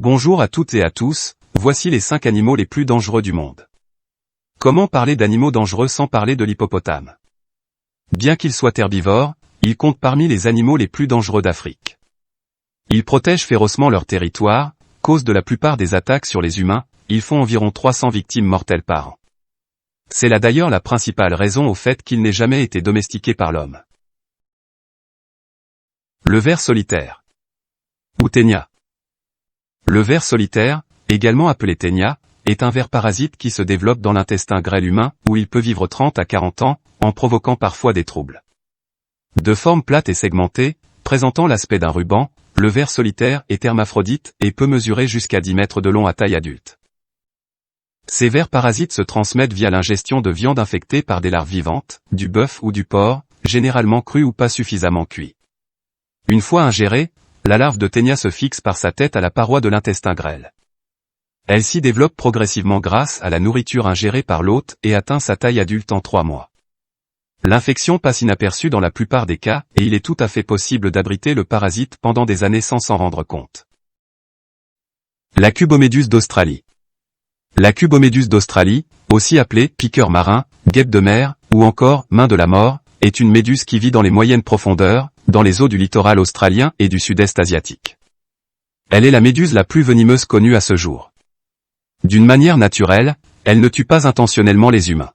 Bonjour à toutes et à tous, voici les 5 animaux les plus dangereux du monde. Comment parler d'animaux dangereux sans parler de l'hippopotame? Bien qu'il soit herbivore, il compte parmi les animaux les plus dangereux d'Afrique. Ils protègent férocement leur territoire, causent de la plupart des attaques sur les humains, ils font environ 300 victimes mortelles par an. C'est là d'ailleurs la principale raison au fait qu'il n'ait jamais été domestiqué par l'homme. Le ver solitaire. Ou ténia. Le ver solitaire, également appelé ténia, est un ver parasite qui se développe dans l'intestin grêle humain, où il peut vivre 30 à 40 ans, en provoquant parfois des troubles. De forme plate et segmentée, présentant l'aspect d'un ruban, le ver solitaire est hermaphrodite et peut mesurer jusqu'à 10 mètres de long à taille adulte. Ces vers parasites se transmettent via l'ingestion de viande infectée par des larves vivantes, du bœuf ou du porc, généralement cru ou pas suffisamment cuit. Une fois ingérée, la larve de ténia se fixe par sa tête à la paroi de l'intestin grêle. Elle s'y développe progressivement grâce à la nourriture ingérée par l'hôte et atteint sa taille adulte en 3 mois. L'infection passe inaperçue dans la plupart des cas et il est tout à fait possible d'abriter le parasite pendant des années sans s'en rendre compte. La cuboméduse d'Australie. La cuboméduse d'Australie, aussi appelée piqueur marin, guêpe de mer, ou encore main de la mort, est une méduse qui vit dans les moyennes profondeurs, dans les eaux du littoral australien et du sud-est asiatique. Elle est la méduse la plus venimeuse connue à ce jour. D'une manière naturelle, elle ne tue pas intentionnellement les humains.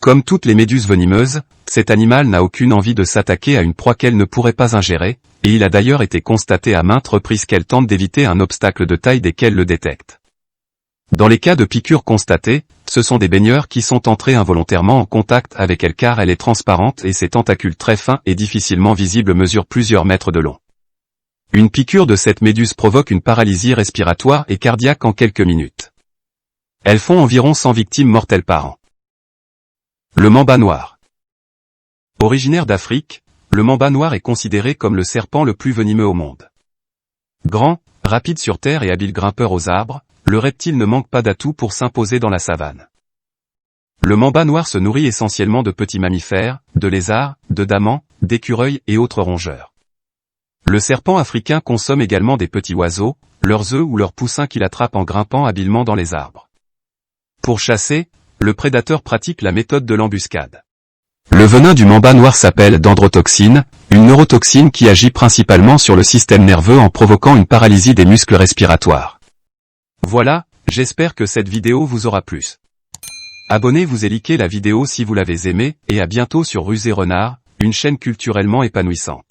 Comme toutes les méduses venimeuses, cet animal n'a aucune envie de s'attaquer à une proie qu'elle ne pourrait pas ingérer, et il a d'ailleurs été constaté à maintes reprises qu'elle tente d'éviter un obstacle de taille dès qu'elle le détecte. Dans les cas de piqûres constatées, ce sont des baigneurs qui sont entrés involontairement en contact avec elle car elle est transparente et ses tentacules très fins et difficilement visibles mesurent plusieurs mètres de long. Une piqûre de cette méduse provoque une paralysie respiratoire et cardiaque en quelques minutes. Elles font environ 100 victimes mortelles par an. Le mamba noir. Originaire d'Afrique, le mamba noir est considéré comme le serpent le plus venimeux au monde. Grand, rapide sur terre et habile grimpeur aux arbres, le reptile ne manque pas d'atouts pour s'imposer dans la savane. Le mamba noir se nourrit essentiellement de petits mammifères, de lézards, de damans, d'écureuils et autres rongeurs. Le serpent africain consomme également des petits oiseaux, leurs œufs ou leurs poussins qu'il attrape en grimpant habilement dans les arbres. Pour chasser, le prédateur pratique la méthode de l'embuscade. Le venin du mamba noir s'appelle dendrotoxine, une neurotoxine qui agit principalement sur le système nerveux en provoquant une paralysie des muscles respiratoires. Voilà, j'espère que cette vidéo vous aura plu. Abonnez-vous et likez la vidéo si vous l'avez aimée, et à bientôt sur Rusé Renard, une chaîne culturellement épanouissante.